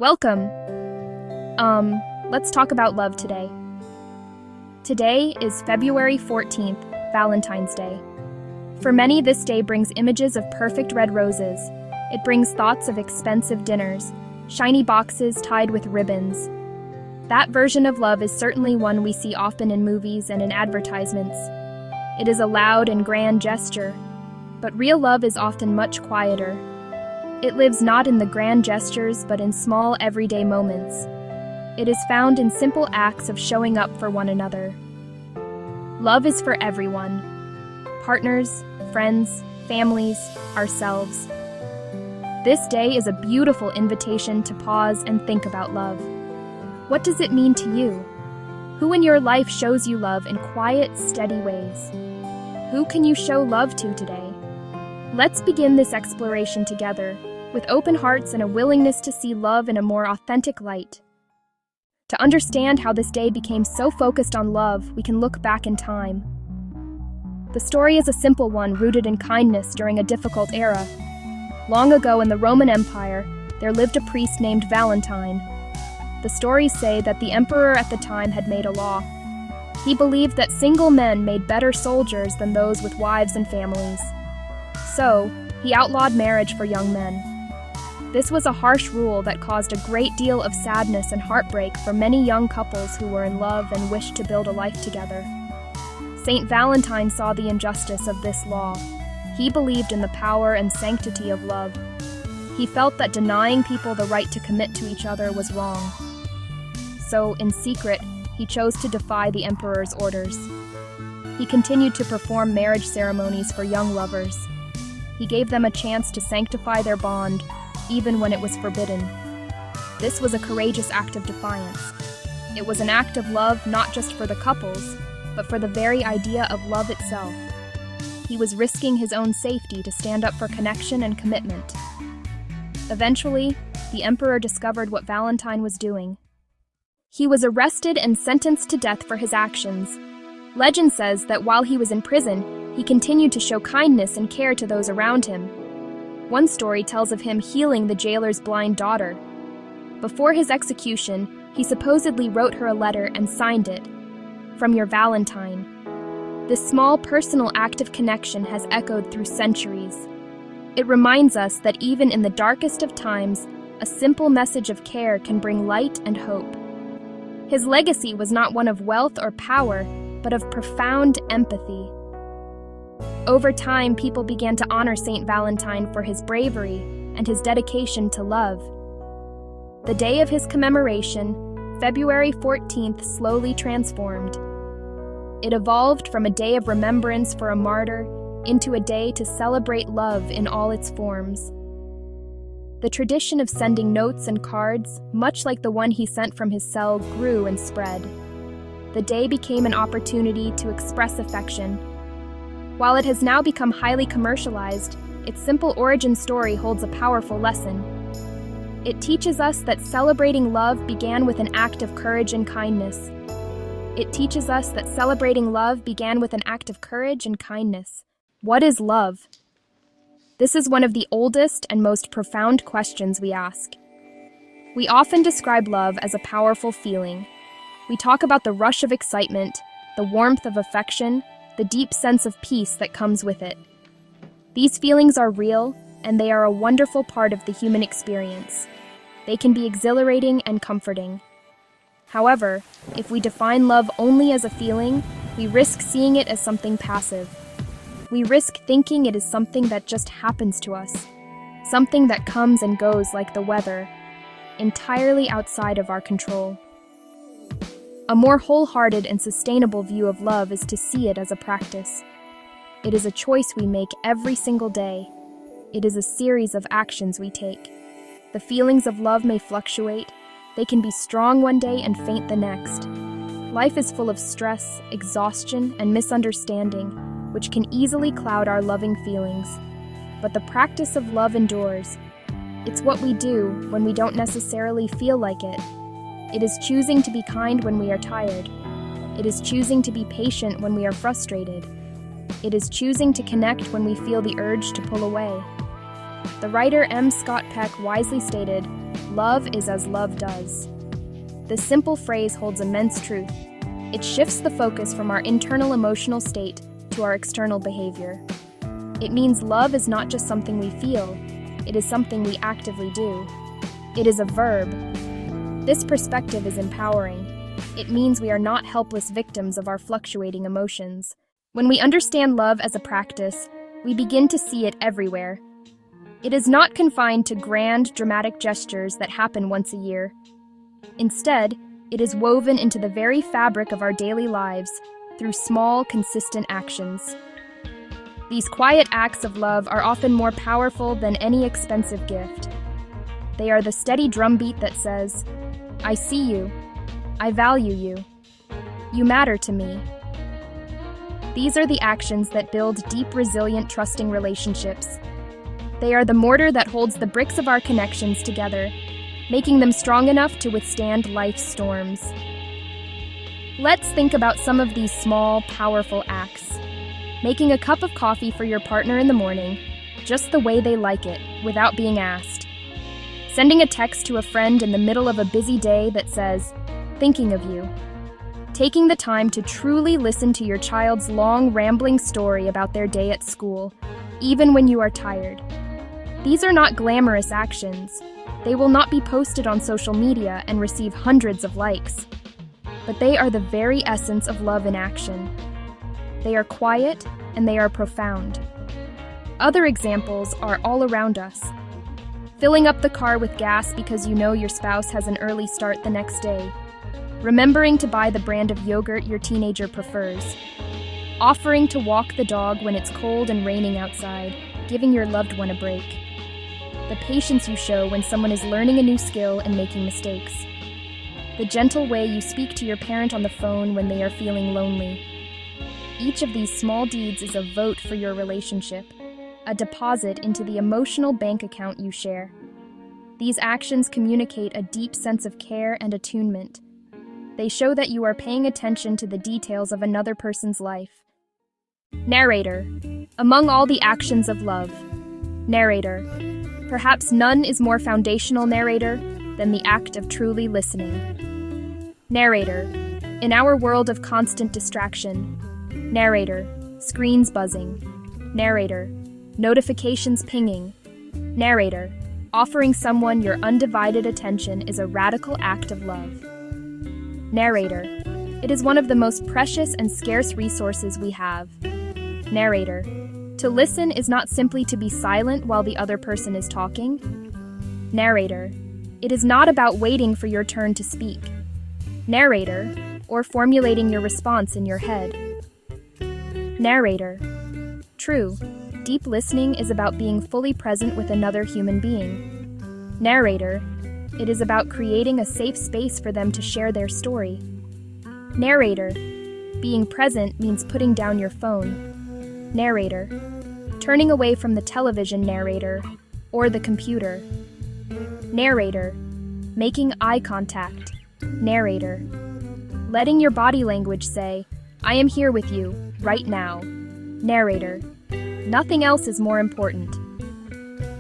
Welcome. Let's talk about love today. Today is February 14th, Valentine's Day. For many, this day brings images of perfect red roses. It brings thoughts of expensive dinners, shiny boxes tied with ribbons. That version of love is certainly one we see often in movies and in advertisements. It is a loud and grand gesture, but real love is often much quieter. It lives not in the grand gestures, but in small, everyday moments. It is found in simple acts of showing up for one another. Love is for everyone: partners, friends, families, ourselves. This day is a beautiful invitation to pause and think about love. What does it mean to you? Who in your life shows you love in quiet, steady ways? Who can you show love to today? Let's begin this exploration together, with open hearts and a willingness to see love in a more authentic light. To understand how this day became so focused on love, we can look back in time. The story is a simple one rooted in kindness during a difficult era. Long ago in the Roman Empire, there lived a priest named Valentine. The stories say that the emperor at the time had made a law. He believed that single men made better soldiers than those with wives and families. So, he outlawed marriage for young men. This was a harsh rule that caused a great deal of sadness and heartbreak for many young couples who were in love and wished to build a life together. Saint Valentine saw the injustice of this law. He believed in the power and sanctity of love. He felt that denying people the right to commit to each other was wrong. So, in secret, he chose to defy the emperor's orders. He continued to perform marriage ceremonies for young lovers. He gave them a chance to sanctify their bond, even when it was forbidden. This was a courageous act of defiance. It was an act of love not just for the couples, but for the very idea of love itself. He was risking his own safety to stand up for connection and commitment. Eventually, the emperor discovered what Valentine was doing. He was arrested and sentenced to death for his actions. Legend says that while he was in prison, he continued to show kindness and care to those around him. One story tells of him healing the jailer's blind daughter. Before his execution, he supposedly wrote her a letter and signed it, "From your Valentine." This small personal act of connection has echoed through centuries. It reminds us that even in the darkest of times, a simple message of care can bring light and hope. His legacy was not one of wealth or power, but of profound empathy. Over time, people began to honor Saint Valentine for his bravery and his dedication to love. The day of his commemoration, February 14th, slowly transformed. It evolved from a day of remembrance for a martyr into a day to celebrate love in all its forms. The tradition of sending notes and cards, much like the one he sent from his cell, grew and spread. The day became an opportunity to express affection. While it has now become highly commercialized, its simple origin story holds a powerful lesson. It teaches us that celebrating love began with an act of courage and kindness. It teaches us that celebrating love began with an act of courage and kindness. What is love? This is one of the oldest and most profound questions we ask. We often describe love as a powerful feeling. We talk about the rush of excitement, the warmth of affection, the deep sense of peace that comes with it. These feelings are real, and they are a wonderful part of the human experience. They can be exhilarating and comforting. However, if we define love only as a feeling, we risk seeing it as something passive. We risk thinking it is something that just happens to us, something that comes and goes like the weather, entirely outside of our control. A more wholehearted and sustainable view of love is to see it as a practice. It is a choice we make every single day. It is a series of actions we take. The feelings of love may fluctuate. They can be strong one day and faint the next. Life is full of stress, exhaustion, and misunderstanding, which can easily cloud our loving feelings. But the practice of love endures. It's what we do when we don't necessarily feel like it. It is choosing to be kind when we are tired. It is choosing to be patient when we are frustrated. It is choosing to connect when we feel the urge to pull away. The writer M. Scott Peck wisely stated, Love is as love does. This simple phrase holds immense truth. It shifts the focus from our internal emotional state to our external behavior. It means love is not just something we feel, it is something we actively do. It is a verb. This perspective is empowering. It means we are not helpless victims of our fluctuating emotions. When we understand love as a practice, we begin to see it everywhere. It is not confined to grand, dramatic gestures that happen once a year. Instead, it is woven into the very fabric of our daily lives through small, consistent actions. These quiet acts of love are often more powerful than any expensive gift. They are the steady drumbeat that says, "I see you. I value you. You matter to me." These are the actions that build deep, resilient, trusting relationships. They are the mortar that holds the bricks of our connections together, making them strong enough to withstand life's storms. Let's think about some of these small, powerful acts. Making a cup of coffee for your partner in the morning, just the way they like it, without being asked. Sending a text to a friend in the middle of a busy day that says, "Thinking of you." Taking the time to truly listen to your child's long, rambling story about their day at school, even when you are tired. These are not glamorous actions. They will not be posted on social media and receive hundreds of likes. But they are the very essence of love in action. They are quiet and they are profound. Other examples are all around us. Filling up the car with gas because you know your spouse has an early start the next day. Remembering to buy the brand of yogurt your teenager prefers. Offering to walk the dog when it's cold and raining outside, giving your loved one a break. The patience you show when someone is learning a new skill and making mistakes. The gentle way you speak to your parent on the phone when they are feeling lonely. Each of these small deeds is a vote for your relationship, a deposit into the emotional bank account you share. These actions communicate a deep sense of care and attunement. They show that you are paying attention to the details of another person's life. Narrator. Among all the actions of love. Narrator. Perhaps none is more foundational, narrator, than the act of truly listening. Narrator. In our world of constant distraction. Narrator. Screens buzzing. Narrator. Notifications pinging. Narrator. Offering someone your undivided attention is a radical act of love. Narrator. It is one of the most precious and scarce resources we have. Narrator. To listen is not simply to be silent while the other person is talking. Narrator. It is not about waiting for your turn to speak. Narrator, or formulating your response in your head. Narrator. True, deep listening is about being fully present with another human being. Narrator. It is about creating a safe space for them to share their story. Narrator. Being present means putting down your phone. Narrator. Turning away from the television, narrator, or the computer. Narrator. Making eye contact. Narrator. Letting your body language say, "I am here with you, right now." Narrator. Nothing else is more important.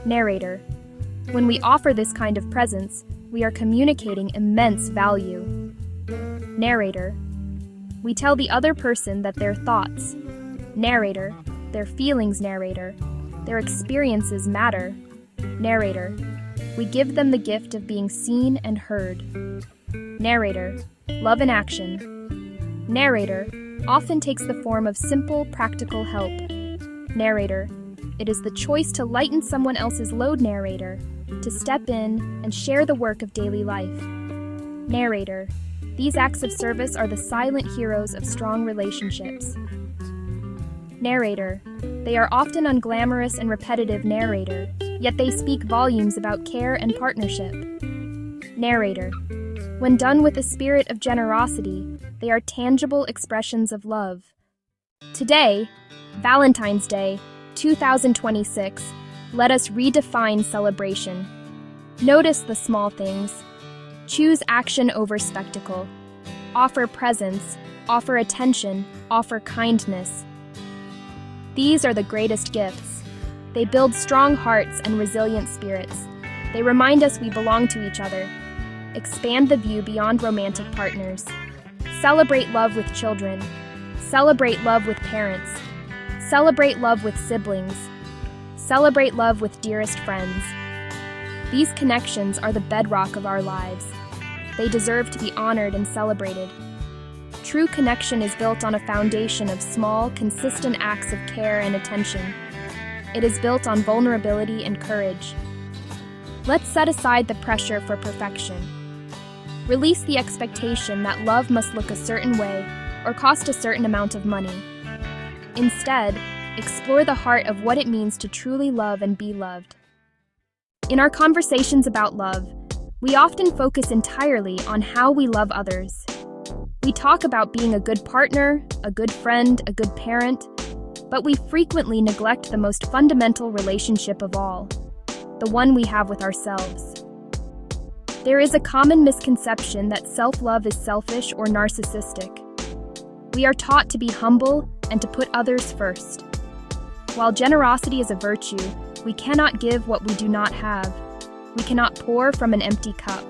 Narrator. When we offer this kind of presence, we are communicating immense value. Narrator. We tell the other person that their thoughts, narrator, their feelings, narrator, their experiences matter. Narrator. We give them the gift of being seen and heard. Narrator. Love in action. Narrator often takes the form of simple, practical help. Narrator. It is the choice to lighten someone else's load, narrator, to step in and share the work of daily life. Narrator. These acts of service are the silent heroes of strong relationships. Narrator. They are often unglamorous and repetitive, narrator, yet they speak volumes about care and partnership. Narrator. When done with a spirit of generosity, they are tangible expressions of love. Today, Valentine's Day, 2026, let us redefine celebration. Notice the small things. Choose action over spectacle. Offer presence, offer attention, offer kindness. These are the greatest gifts. They build strong hearts and resilient spirits. They remind us we belong to each other. Expand the view beyond romantic partners. Celebrate love with children. Celebrate love with parents. Celebrate love with siblings. Celebrate love with dearest friends. These connections are the bedrock of our lives. They deserve to be honored and celebrated. True connection is built on a foundation of small, consistent acts of care and attention. It is built on vulnerability and courage. Let's set aside the pressure for perfection. Release the expectation that love must look a certain way or cost a certain amount of money. Instead, explore the heart of what it means to truly love and be loved. In our conversations about love, we often focus entirely on how we love others. We talk about being a good partner, a good friend, a good parent, but we frequently neglect the most fundamental relationship of all, the one we have with ourselves. There is a common misconception that self-love is selfish or narcissistic. We are taught to be humble and to put others first. While generosity is a virtue, we cannot give what we do not have. We cannot pour from an empty cup.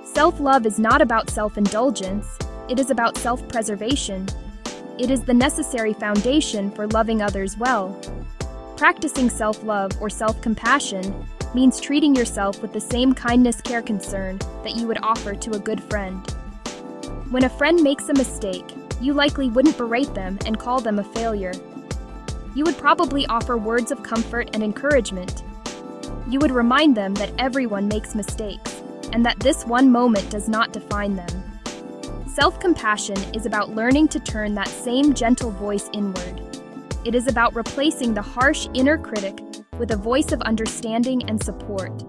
Self-love is not about self-indulgence, it is about self-preservation. It is the necessary foundation for loving others well. Practicing self-love or self-compassion means treating yourself with the same kindness, care, concern that you would offer to a good friend. When a friend makes a mistake, you likely wouldn't berate them and call them a failure. You would probably offer words of comfort and encouragement. You would remind them that everyone makes mistakes and that this one moment does not define them. Self-compassion is about learning to turn that same gentle voice inward. It is about replacing the harsh inner critic with a voice of understanding and support.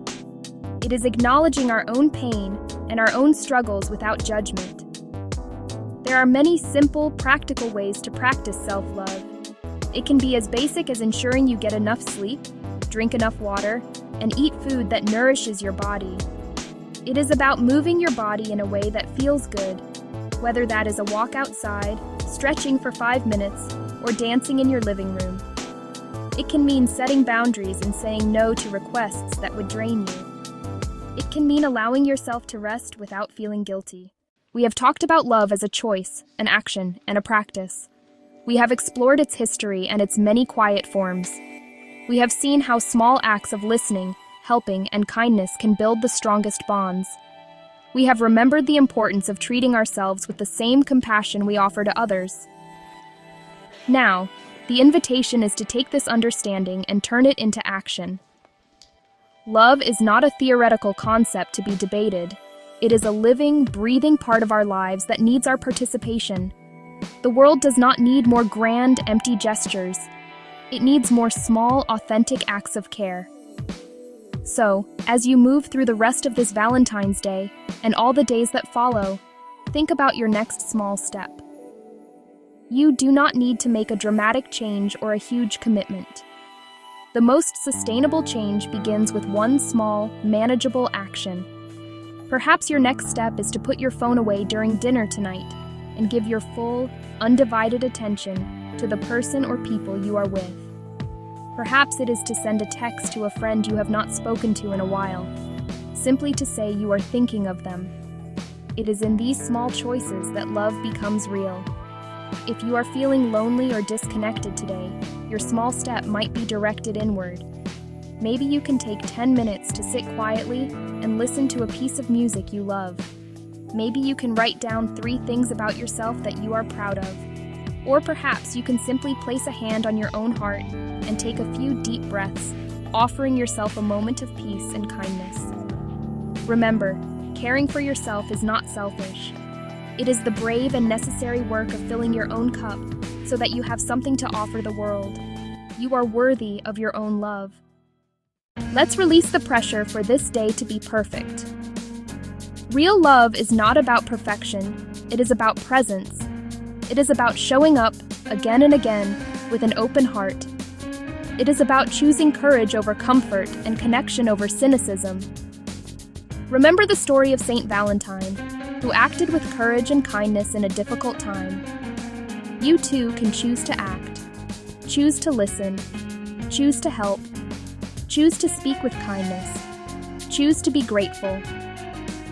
It is acknowledging our own pain and our own struggles without judgment. There are many simple, practical ways to practice self-love. It can be as basic as ensuring you get enough sleep, drink enough water, and eat food that nourishes your body. It is about moving your body in a way that feels good, whether that is a walk outside, stretching for 5 minutes, or dancing in your living room. It can mean setting boundaries and saying no to requests that would drain you. It can mean allowing yourself to rest without feeling guilty. We have talked about love as a choice, an action, and a practice. We have explored its history and its many quiet forms. We have seen how small acts of listening, helping, and kindness can build the strongest bonds. We have remembered the importance of treating ourselves with the same compassion we offer to others. Now, the invitation is to take this understanding and turn it into action. Love is not a theoretical concept to be debated. It is a living, breathing part of our lives that needs our participation. The world does not need more grand, empty gestures. It needs more small, authentic acts of care. So, as you move through the rest of this Valentine's Day and all the days that follow, think about your next small step. You do not need to make a dramatic change or a huge commitment. The most sustainable change begins with one small, manageable action. Perhaps your next step is to put your phone away during dinner tonight and give your full, undivided attention to the person or people you are with. Perhaps it is to send a text to a friend you have not spoken to in a while, simply to say you are thinking of them. It is in these small choices that love becomes real. If you are feeling lonely or disconnected today, your small step might be directed inward. Maybe you can take 10 minutes to sit quietly and listen to a piece of music you love. Maybe you can write down 3 things about yourself that you are proud of. Or perhaps you can simply place a hand on your own heart and take a few deep breaths, offering yourself a moment of peace and kindness. Remember, caring for yourself is not selfish. It is the brave and necessary work of filling your own cup so that you have something to offer the world. You are worthy of your own love. Let's release the pressure for this day to be perfect. Real love is not about perfection, it is about presence. It is about showing up, again and again, with an open heart. It is about choosing courage over comfort and connection over cynicism. Remember the story of Saint Valentine, who acted with courage and kindness in a difficult time. You too can choose to act, choose to listen, choose to help, choose to speak with kindness, Choose to be grateful.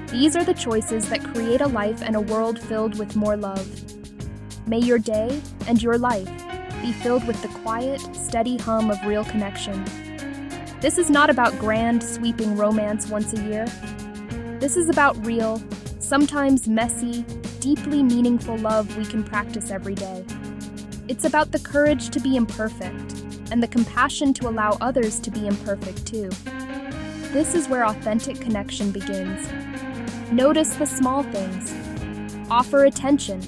These are the choices that create a life and a world filled with more love. May your day and your life be filled with the quiet, steady hum of real connection. This is not about grand, sweeping romance once a year. This is about real, sometimes messy, deeply meaningful love we can practice every day. It's about the courage to be imperfect and the compassion to allow others to be imperfect too. This is where authentic connection begins. Notice the small things. Offer attention.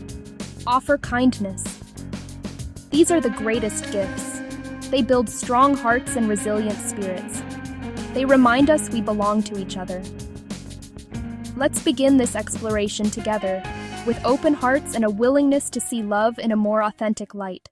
Offer kindness. These are the greatest gifts. They build strong hearts and resilient spirits. They remind us we belong to each other. Let's begin this exploration together, with open hearts and a willingness to see love in a more authentic light.